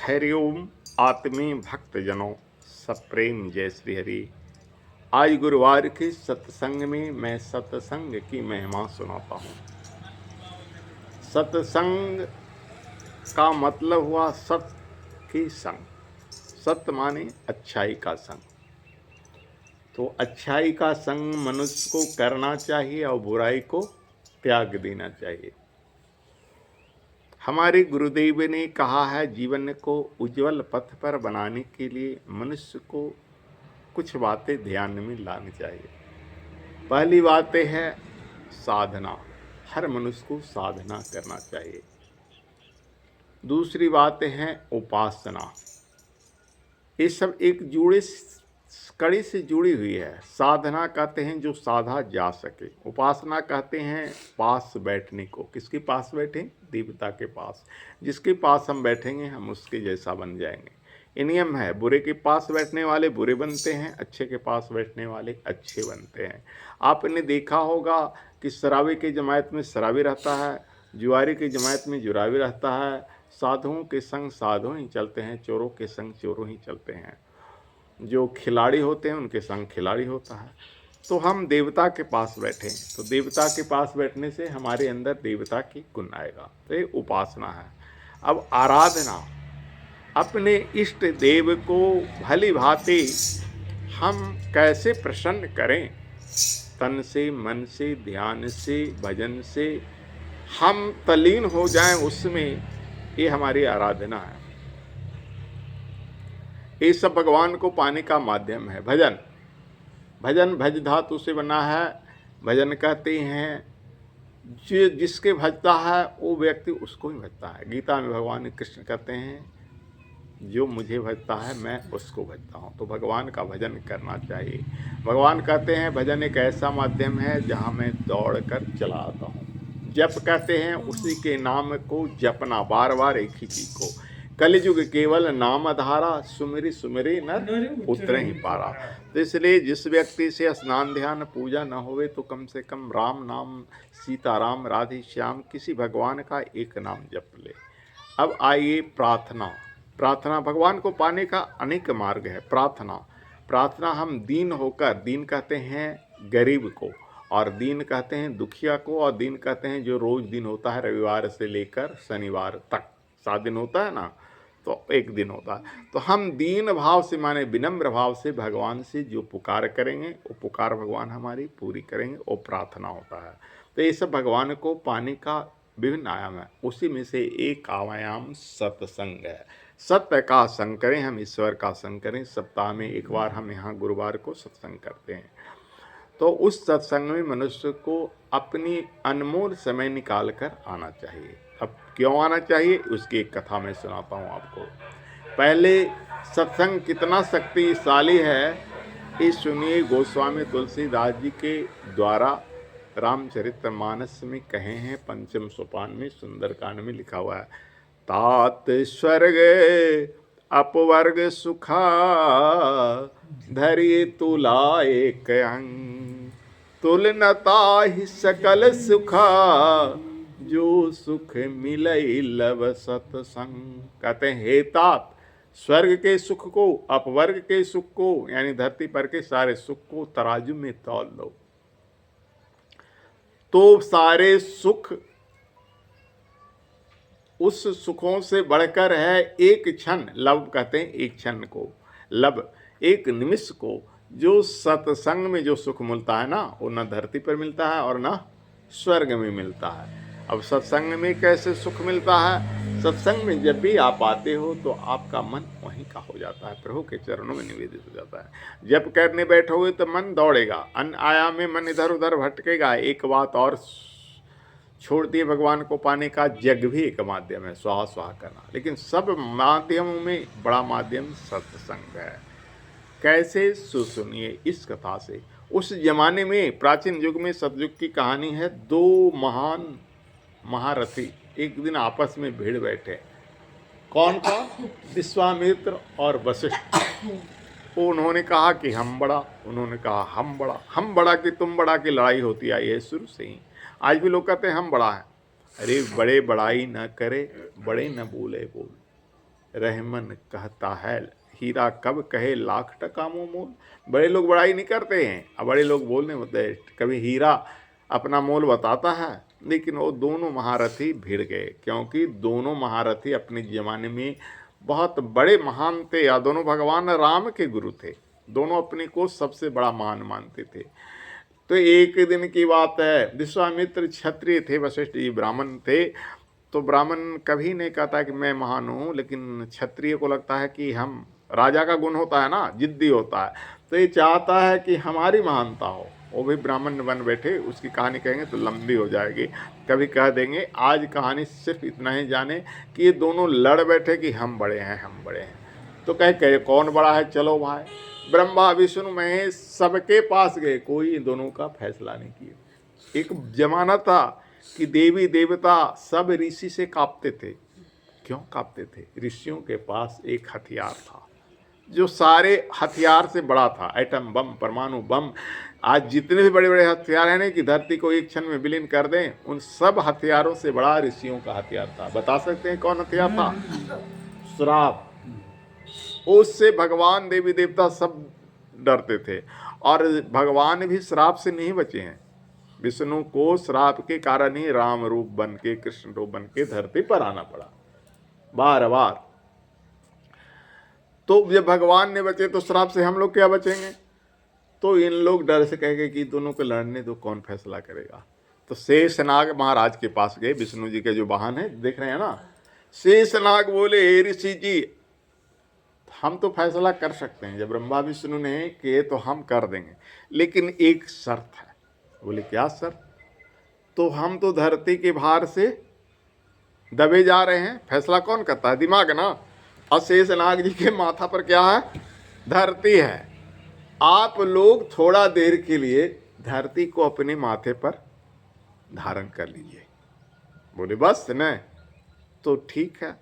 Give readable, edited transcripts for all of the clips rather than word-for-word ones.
हरिओम आत्मी भक्तजनों, सप्रेम जय श्री हरि। आज गुरुवार के सत्संग में मैं सत्संग की महिमा सुनाता हूँ। सत्संग का मतलब हुआ सत्य की संग। सत्य माने अच्छाई का संग। तो अच्छाई का संग मनुष्य को करना चाहिए और बुराई को त्याग देना चाहिए। हमारे गुरुदेव ने कहा है, जीवन को उज्जवल पथ पर बनाने के लिए मनुष्य को कुछ बातें ध्यान में लानी चाहिए। पहली बात है साधना। हर मनुष्य को साधना करना चाहिए। दूसरी बात है उपासना। ये सब एक जुड़े कड़ी से जुड़ी हुई है। साधना कहते हैं जो साधा जा सके। उपासना कहते हैं पास बैठने को। किसके पास बैठें? देवता के पास। जिसके पास हम बैठेंगे हम उसके जैसा बन जाएंगे। ये नियम है। बुरे के पास बैठने वाले बुरे बनते हैं, अच्छे के पास बैठने वाले अच्छे बनते हैं। आपने देखा होगा कि शराबी की जमात में शराबी रहता है, जुआरी की जमात में जुराबी रहता है, साधुओं के संग साधु ही चलते हैं, चोरों के संग चोरों ही चलते हैं, जो खिलाड़ी होते हैं उनके संग खिलाड़ी होता है। तो हम देवता के पास बैठे, तो देवता के पास बैठने से हमारे अंदर देवता की गुण आएगा। तो ये उपासना है। अब आराधना, अपने इष्ट देव को भली भांति हम कैसे प्रसन्न करें। तन से, मन से, ध्यान से, भजन से हम तल्लीन हो जाएं उसमें, ये हमारी आराधना है। ये सब भगवान को पाने का माध्यम है। भजन, भजन भज धातु से बना है। भजन कहते हैं जो जिसके भजता है वो व्यक्ति उसको ही भजता है। गीता में भगवान कृष्ण कहते हैं जो मुझे भजता है मैं उसको भजता हूँ। तो भगवान का भजन करना चाहिए। भगवान कहते हैं भजन एक ऐसा माध्यम है जहाँ मैं दौड़ कर चला आता हूँ। जप कहते हैं उसी के नाम को जपना, बार बार एक ही चीज को। कलिजुग केवल नाम धारा, सुमिरी सुमिरी नर उतरे ही पारा। तो इसलिए जिस व्यक्ति से स्नान ध्यान पूजा न होवे तो कम से कम राम नाम, सीताराम, राधे श्याम, किसी भगवान का एक नाम जप ले। अब आइए प्रार्थना। प्रार्थना भगवान को पाने का अनेक मार्ग है। प्रार्थना, प्रार्थना हम दीन होकर, दीन कहते हैं गरीब को, और दीन कहते हैं दुखिया को, और दीन कहते हैं जो रोज दिन होता है रविवार से लेकर शनिवार तक 7 दिन होता है ना, तो एक दिन होता है। तो हम दीन भाव से माने विनम्र भाव से भगवान से जो पुकार करेंगे वो पुकार भगवान हमारी पूरी करेंगे, वो प्रार्थना होता है। तो ये सब भगवान को पाने का विभिन्न आयाम है। उसी में से एक आयाम सत्संग है। सत्य का संग करें, हम ईश्वर का संग करें। सप्ताह में एक बार हम यहाँ गुरुवार को सत्संग करते हैं। तो उस सत्संग में मनुष्य को अपनी अनमोल समय निकाल कर आना चाहिए। अब क्यों आना चाहिए उसकी एक कथा मैं सुनाता हूँ आपको। पहले सत्संग कितना शक्तिशाली है ये सुनिए। गोस्वामी तुलसीदास जी के द्वारा रामचरितमानस में कहे हैं। पंचम सोपान में सुंदरकांड में लिखा हुआ है, तात स्वर्ग अपवर्ग सुखा, धरि तुला एक अंग, तुलनता ही सकल सुखा, जो सुख मिलई लव सत्संग। कहते हैं हे तात, स्वर्ग के सुख को, अपवर्ग के सुख को, यानी धरती पर के सारे सुख को तराजू में तौल लो तो सारे सुख उस सुखों से बढ़कर है एक क्षण, लब कहते हैं एक क्षण को, लब एक निमिष को, जो सत्संग में जो सुख मिलता है ना, वो न धरती पर मिलता है और न स्वर्ग में मिलता है। अब सत्संग में कैसे सुख मिलता है? सत्संग में जब भी आप आते हो तो आपका मन वहीं का हो जाता है, प्रभु के चरणों में निवेदित हो जाता है। जब करने बैठोगे तो मन दौड़ेगा, अन्य आयाम में मन इधर उधर भटकेगा। एक बात और छोड़ दिए, भगवान को पाने का जग भी एक माध्यम है, स्वाहा स्वाहा करना। लेकिन सब माध्यमों में बड़ा माध्यम सत्संग है। कैसे? सुनिए इस कथा से। उस जमाने में, प्राचीन युग में, सतयुग की कहानी है। 2 महान महारथी एक दिन आपस में भिड़ बैठे। कौन का? विश्वामित्र और वशिष्ठ। उन्होंने कहा कि हम बड़ा, उन्होंने कहा हम बड़ा। हम बड़ा कि तुम बड़ा की लड़ाई होती आई है शुरू से ही। आज भी लोग कहते हैं हम बड़ा हैं। अरे बड़े बड़ाई न करे, बड़े न बोले बोल। रहमन कहता है हीरा कब कहे लाख टका मुँह मोल। बड़े लोग बड़ाई नहीं करते हैं, अब बड़े लोग बोलने होते हैं कभी हीरा अपना मोल बताता है, लेकिन वो दोनों महारथी भिड़ गए, क्योंकि दोनों महारथी अपने ज़माने में बहुत बड़े महान थे, या दोनों भगवान राम के गुरु थे, दोनों अपने को सबसे बड़ा महान मानते थे। तो एक दिन की बात है, विश्वामित्र क्षत्रिय थे, वशिष्ठ जी ब्राह्मण थे। तो ब्राह्मण कभी नहीं कहता कि मैं महान हूँ, लेकिन क्षत्रिय को लगता है कि हम, राजा का गुण होता है ना, जिद्दी होता है, तो ये चाहता है कि हमारी महानता हो। वो भी ब्राह्मण बन बैठे, उसकी कहानी कहेंगे तो लंबी हो जाएगी, कभी कह देंगे। आज कहानी सिर्फ इतना ही जाने कि ये दोनों लड़ बैठे कि हम बड़े हैं, हम बड़े हैं। तो कहे कौन बड़ा है, चलो भाई। ब्रह्मा विष्णु महेश सबके पास गए, कोई इन दोनों का फैसला नहीं किया। एक जमाना था कि देवी देवता सब ऋषि से कांपते थे। क्यों कांपते थे? ऋषियों के पास एक हथियार था जो सारे हथियार से बड़ा था, एटम बम, परमाणु बम। आज जितने भी बड़े बड़े हथियार हैं ना कि धरती को एक क्षण में विलीन कर दें, उन सब हथियारों से बड़ा ऋषियों का हथियार था। बता सकते हैं कौन हथियार था? श्राप। उससे भगवान देवी देवता सब डरते थे, और भगवान भी श्राप से नहीं बचे हैं। विष्णु को श्राप के कारण ही राम रूप बन के, कृष्ण रूप बन के धरती पर आना पड़ा बार बार। तो जब भगवान ने बचे तो श्राप से हम लोग क्या बचेंगे? तो इन लोग डर से कह गए कि दोनों को लड़ने दो, कौन फैसला करेगा। तो शेषनाग महाराज के पास गए, विष्णु जी के जो वाहन है देख रहे हैं ना। शेषनाग बोले, हे ऋषि जी, हम तो फैसला कर सकते हैं, जब ब्रह्मा विष्णु ने किए तो हम कर देंगे, लेकिन एक शर्त है। बोले क्या शर्त? तो हम तो धरती के भार से दबे जा रहे हैं, फैसला कौन करता है? दिमाग ना। और शेषनाग जी के माथा पर क्या है? धरती है। आप लोग थोड़ा देर के लिए धरती को अपने माथे पर धारण कर लीजिए। बोले बस न? तो ठीक है।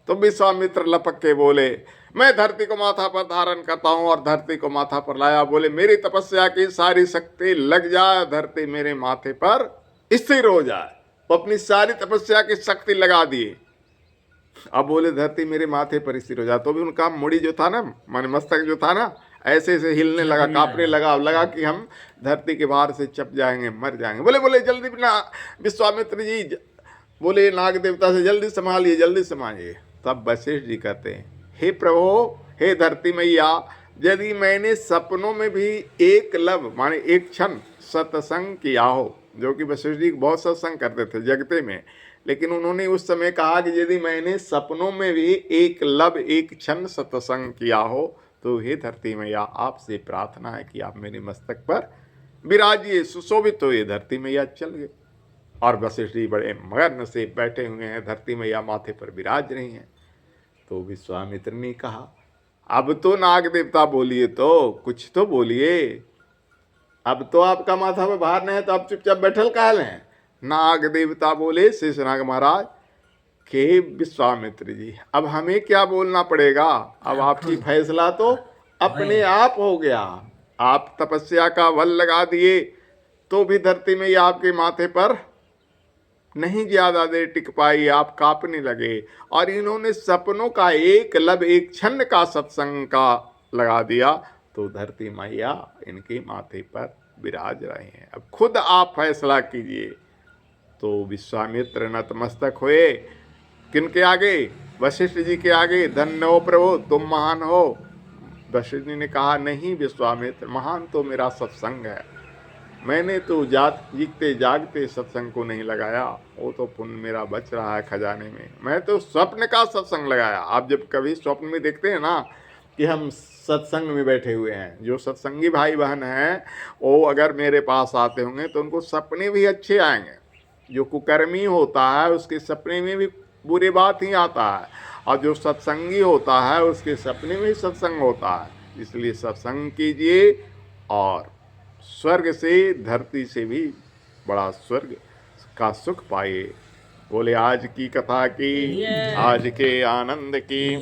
तो विश्वामित्र लपक के बोले, मैं धरती को माथा पर धारण करता हूं, और धरती को माथा पर लाया। बोले मेरी तपस्या की सारी शक्ति लग जाए, धरती मेरे माथे पर स्थिर हो जाए। तो अपनी सारी तपस्या की शक्ति लगा दिए। अब बोले धरती मेरे माथे पर स्थिर हो जाए। तो भी उनका मुड़ी जो था ना, माने मस्तक जो था ना, ऐसे ऐसे हिलने लगा, कांपने लगा। लगा कि हम धरती के भार से चप जाएंगे, मर जाएंगे। बोले जल्दी ना विश्वामित्र जी, बोले नाग देवता से जल्दी संभालिए, जल्दी संभालिए। तब वशिष्ठ जी कहते हैं, हे प्रभु, हे धरती मैया, यदि मैंने सपनों में भी एक लब माने एक क्षण सत्संग किया हो, जो कि वशिष्ठ जी बहुत सत्संग करते थे जगते में, लेकिन उन्होंने उस समय कहा कि यदि मैंने सपनों में भी एक लब एक क्षण सत्संग किया हो, तो हे धरती मैया, आपसे प्रार्थना है कि आप मेरे मस्तक पर विराजिए, सुशोभित हो। ये धरती मैया चल गए, और वशिष्ठ जी बड़े मगन से बैठे हुए हैं, धरती मैया माथे पर विराज रही हैं। तो विश्वामित्र ने कहा, अब तो नाग देवता बोलिए, तो कुछ तो बोलिए, अब तो आपका माथा में भार नहीं है, तो आप चुपचाप बैठल काहे हैं? नाग देवता बोले, शेषनाग महाराज, के विश्वामित्र जी, अब हमें क्या बोलना पड़ेगा? अब आपकी फैसला तो अपने आप हो गया। आप तपस्या का बल लगा दिए, तो भी धरती में आपके माथे पर नहीं ज्यादा देर टिक पाई, आप कांपने लगे। और इन्होंने सपनों का एक लब एक क्षण का सत्संग का लगा दिया, तो धरती मैया इनके माथे पर विराज रहे हैं। अब खुद आप फैसला कीजिए। तो विश्वामित्र नतमस्तक हुए, किनके आगे? वशिष्ठ जी के आगे। धन्य हो प्रभु, तुम महान हो। वशिष्ठ जी ने कहा, नहीं विश्वामित्र, महान तो मेरा सत्संग है। मैंने तो जीते जागते सत्संग को नहीं लगाया, वो तो पुण्य मेरा बच रहा है खजाने में। मैं तो स्वप्न का सत्संग लगाया। आप जब कभी स्वप्न में देखते हैं ना कि हम सत्संग में बैठे हुए हैं, जो सत्संगी भाई बहन हैं, वो अगर मेरे पास आते होंगे तो उनको सपने भी अच्छे आएंगे। जो कुकर्मी होता है उसके सपने में भी बुरी बात ही आता है, और जो सत्संगी होता है उसके सपने में ही सत्संग होता है। इसलिए सत्संग कीजिए, और स्वर्ग से, धरती से भी बड़ा स्वर्ग का सुख पाइए। बोले आज की कथा की, आज के आनंद की।